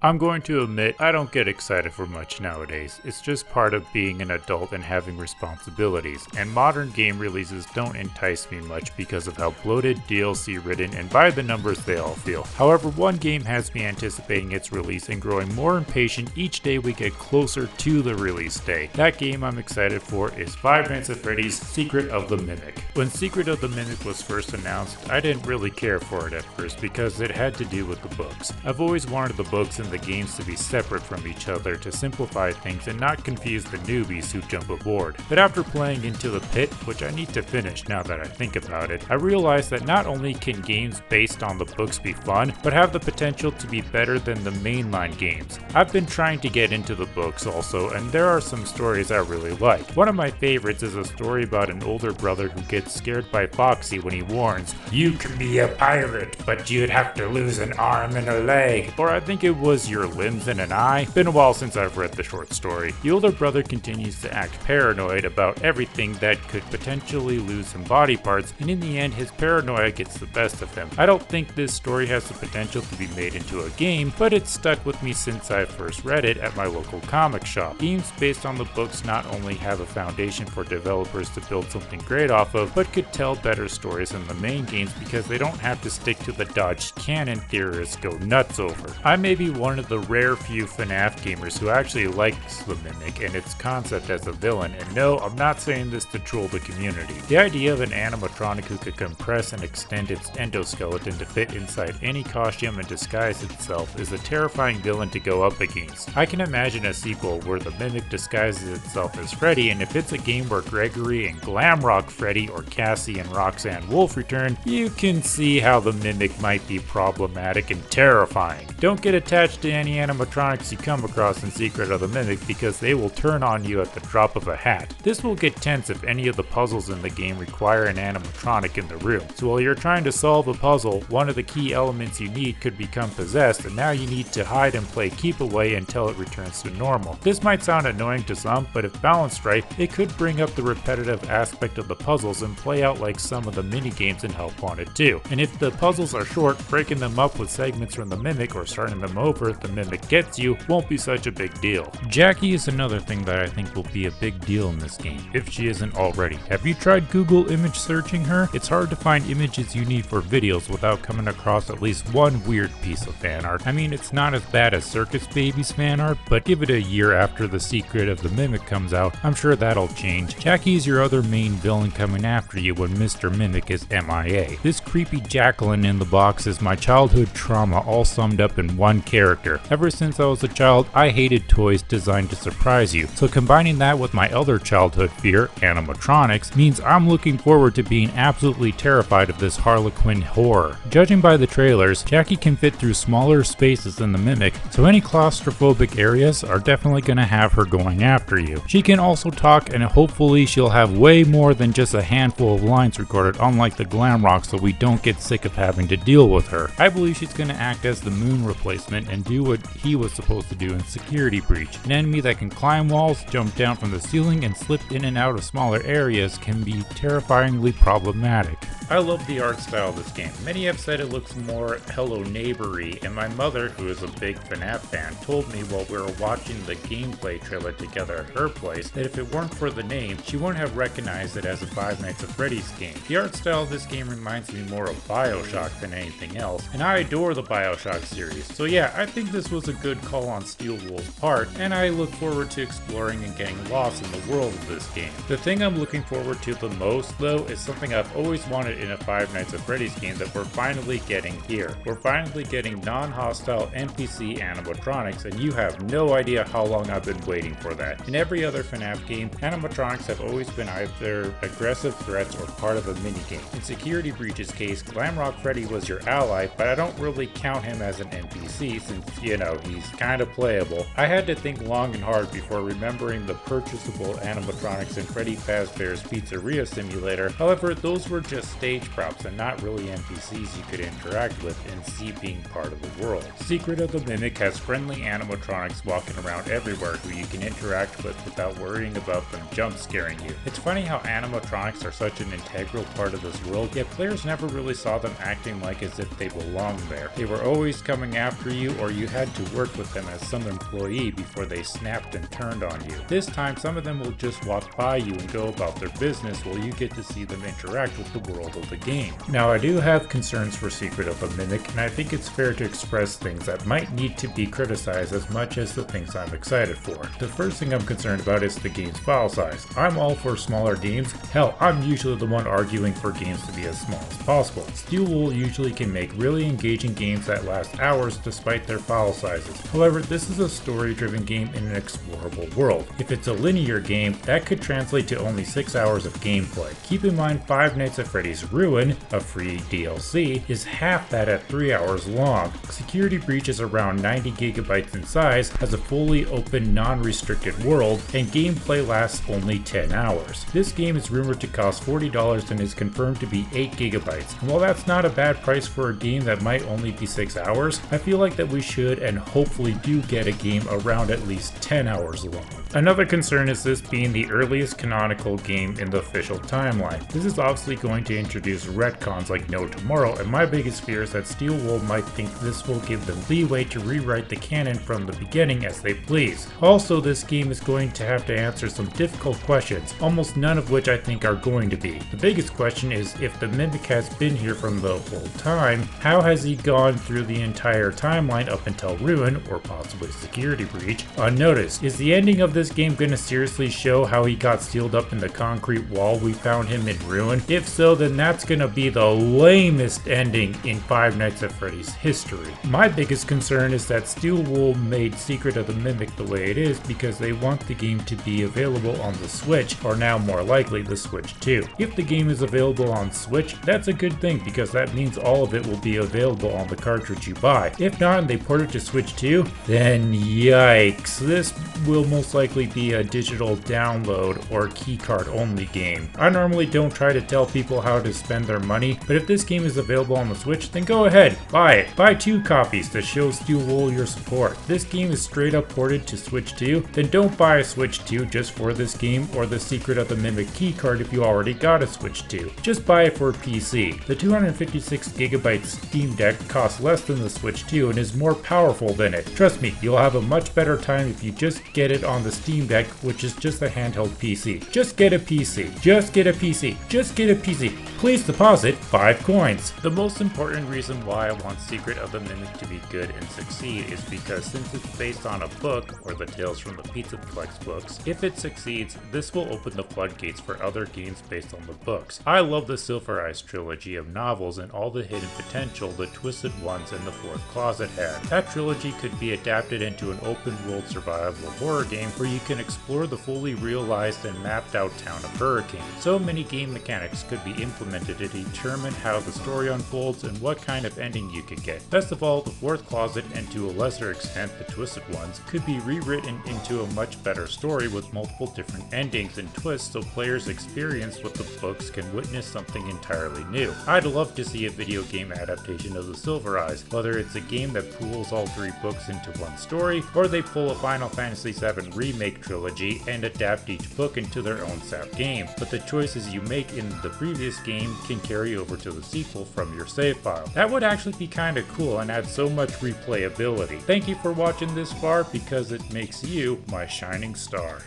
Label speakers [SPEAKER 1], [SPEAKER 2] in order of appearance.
[SPEAKER 1] I'm going to admit I don't get excited for much nowadays. It's just part of being an adult and having responsibilities, and modern game releases don't entice me much because of how bloated, DLC ridden, and by the numbers they all feel. However, one game has me anticipating its release and growing more impatient each day we get closer to the release day. That game I'm excited for is Five Nights at Freddy's Secret of the Mimic. When Secret of the Mimic was first announced, I didn't really care for it at first because it had to do with the books. I've always wanted the books and the games to be separate from each other to simplify things and not confuse the newbies who jump aboard. But after playing Into the Pit, which I need to finish now that I think about it, I realized that not only can games based on the books be fun, but have the potential to be better than the mainline games. I've been trying to get into the books also, and there are some stories I really like. One of my favorites is a story about an older brother who gets scared by Foxy when he warns, "You can be a pirate, but you'd have to lose an arm and a leg." Or I think it was "Your limbs and an eye." Been a while since I've read the short story. The older brother continues to act paranoid about everything that could potentially lose him body parts, and in the end his paranoia gets the best of him. I don't think this story has the potential to be made into a game, but it's stuck with me since I first read it at my local comic shop. Games based on the books not only have a foundation for developers to build something great off of, but could tell better stories than the main games because they don't have to stick to the dodged canon theorists go nuts over. I may be one of the rare few FNAF gamers who actually likes the Mimic and its concept as a villain, and no, I'm not saying this to troll the community. The idea of an animatronic who could compress and extend its endoskeleton to fit inside any costume and disguise itself is a terrifying villain to go up against. I can imagine a sequel where the Mimic disguises itself as Freddy, and if it's a game where Gregory and Glamrock Freddy or Cassie and Roxanne Wolf return, you can see how the Mimic might be problematic and terrifying. Don't get attached to any animatronics you come across in Secret of the Mimic because they will turn on you at the drop of a hat. This will get tense if any of the puzzles in the game require an animatronic in the room. So while you're trying to solve a puzzle, one of the key elements you need could become possessed, and now you need to hide and play keep away until it returns to normal. This might sound annoying to some, but if balanced right, it could bring up the repetitive aspect of the puzzles and play out like some of the mini games in Help Wanted 2. And if the puzzles are short, breaking them up with segments from the Mimic or starting them over if the Mimic gets you won't be such a big deal. Jackie is another thing that I think will be a big deal in this game, if she isn't already. Have you tried Google image searching her? It's hard to find images you need for videos without coming across at least one weird piece of fan art. I mean, it's not as bad as Circus Baby's fan art, but give it a year after The Secret of the Mimic comes out, I'm sure that'll change. Jackie's your other main villain coming after you when Mr. Mimic is MIA. This creepy Jacqueline in the box is my childhood trauma all summed up in one character. Ever since I was a child, I hated toys designed to surprise you, so combining that with my other childhood fear, animatronics, means I'm looking forward to being absolutely terrified of this Harlequin horror. Judging by the trailers, Jackie can fit through smaller spaces than the Mimic, so any claustrophobic areas are definitely gonna have her going after you. She can also talk, and hopefully she'll have way more than just a handful of lines recorded, unlike the Glamrock, so we don't get sick of having to deal with her. I believe she's gonna act as the Moon replacement and do what he was supposed to do in Security Breach. An enemy that can climb walls, jump down from the ceiling, and slip in and out of smaller areas can be terrifyingly problematic. I love the art style of this game. Many have said it looks more Hello Neighbor-y, and my mother, who is a big FNAF fan, told me while we were watching the gameplay trailer together at her place that if it weren't for the name, she wouldn't have recognized it as a Five Nights at Freddy's game. The art style of this game reminds me more of BioShock than anything else, and I adore the BioShock series. So yeah, I think this was a good call on Steel Wool's part, and I look forward to exploring and getting lost in the world of this game. The thing I'm looking forward to the most, though, is something I've always wanted in a Five Nights at Freddy's game that we're finally getting here. We're finally getting non-hostile NPC animatronics, and you have no idea how long I've been waiting for that. In every other FNAF game, animatronics have always been either aggressive threats or part of a minigame. In Security Breach's case, Glamrock Freddy was your ally, but I don't really count him as an NPC since, you know, he's kind of playable. I had to think long and hard before remembering the purchasable animatronics in Freddy Fazbear's Pizzeria Simulator. However, those were just stage props and not really NPCs you could interact with and see being part of the world. Secret of the Mimic has friendly animatronics walking around everywhere who you can interact with without worrying about them jump scaring you. It's funny how animatronics are such an integral part of this world, yet players never really saw them acting like as if they belonged there. They were always coming after you or before you had to work with them as some employee before they snapped and turned on you. This time some of them will just walk by you and go about their business while you get to see them interact with the world of the game. Now I do have concerns for Secret of the Mimic, and I think it's fair to express things that might need to be criticized as much as the things I'm excited for. The first thing I'm concerned about is the game's file size. I'm all for smaller games. Hell, I'm usually the one arguing for games to be as small as possible. Steel Wool usually can make really engaging games that last hours despite their file sizes. However, this is a story-driven game in an explorable world. If it's a linear game, that could translate to only 6 hours of gameplay. Keep in mind Five Nights at Freddy's Ruin, a free DLC, is half that at 3 hours long. Security Breach is around 90 gigabytes in size, has a fully open, non-restricted world, and gameplay lasts only 10 hours. This game is rumored to cost $40 and is confirmed to be 8 gigabytes. And while that's not a bad price for a game that might only be 6 hours, I feel like that we should and hopefully do get a game around at least 10 hours long. Another concern is this being the earliest canonical game in the official timeline. This is obviously going to introduce retcons like No Tomorrow, and my biggest fear is that Steel Wool might think this will give them leeway to rewrite the canon from the beginning as they please. Also, this game is going to have to answer some difficult questions, almost none of which I think are going to be. The biggest question is, if the Mimic has been here from the whole time, how has he gone through the entire timeline up until Ruin, or possibly Security Breach, unnoticed? Is the ending of this game going to seriously show how he got sealed up in the concrete wall we found him in Ruin? If so, then that's going to be the lamest ending in Five Nights at Freddy's history. My biggest concern is that Steel Wool made Secret of the Mimic the way it is because they want the game to be available on the Switch, or now more likely the Switch 2. If the game is available on Switch, that's a good thing because that means all of it will be available on the cartridge you buy. If not and they port it to Switch 2, then yikes, this will most likely be a digital download or keycard only game. I normally don't try to tell people how to spend their money, but if this game is available on the Switch, then go ahead, buy it. Buy 2 copies to show Steel Wool your support. If this game is straight up ported to Switch 2, then don't buy a Switch 2 just for this game or the Secret of the Mimic keycard if you already got a Switch 2. Just buy it for PC. The 256GB Steam Deck costs less than the Switch 2 and is more powerful than it. Trust me, you'll have a much better time if you just get it on the Steam Deck, which is just a handheld PC. Just get a PC. Just get a PC. Just get a PC. Please deposit 5 coins. The most important reason why I want Secret of the Mimic to be good and succeed is because since it's based on a book, or the Tales from the Pizza Plex books, if it succeeds, this will open the floodgates for other games based on the books. I love the Silver Eyes trilogy of novels and all the hidden potential the Twisted Ones and the Fourth Closet had. That trilogy could be adapted into an open world survival horror game where you can explore the fully realized and mapped out town of Hurricane. So many game mechanics could be implemented to determine how the story unfolds and what kind of ending you could get. Best of all, the Fourth Closet, and to a lesser extent the Twisted Ones, could be rewritten into a much better story with multiple different endings and twists so players experience what the books can witness something entirely new. I'd love to see a video game adaptation of the Silver Eyes, whether it's a game that pools all 3 books into one story, or they pull a Final Fantasy VII Remake trilogy and adapt each book into their own SAP game. But the choices you make in the previous game can carry over to the sequel from your save file. That would actually be kinda cool and add so much replayability. Thank you for watching this far because it makes you my shining star.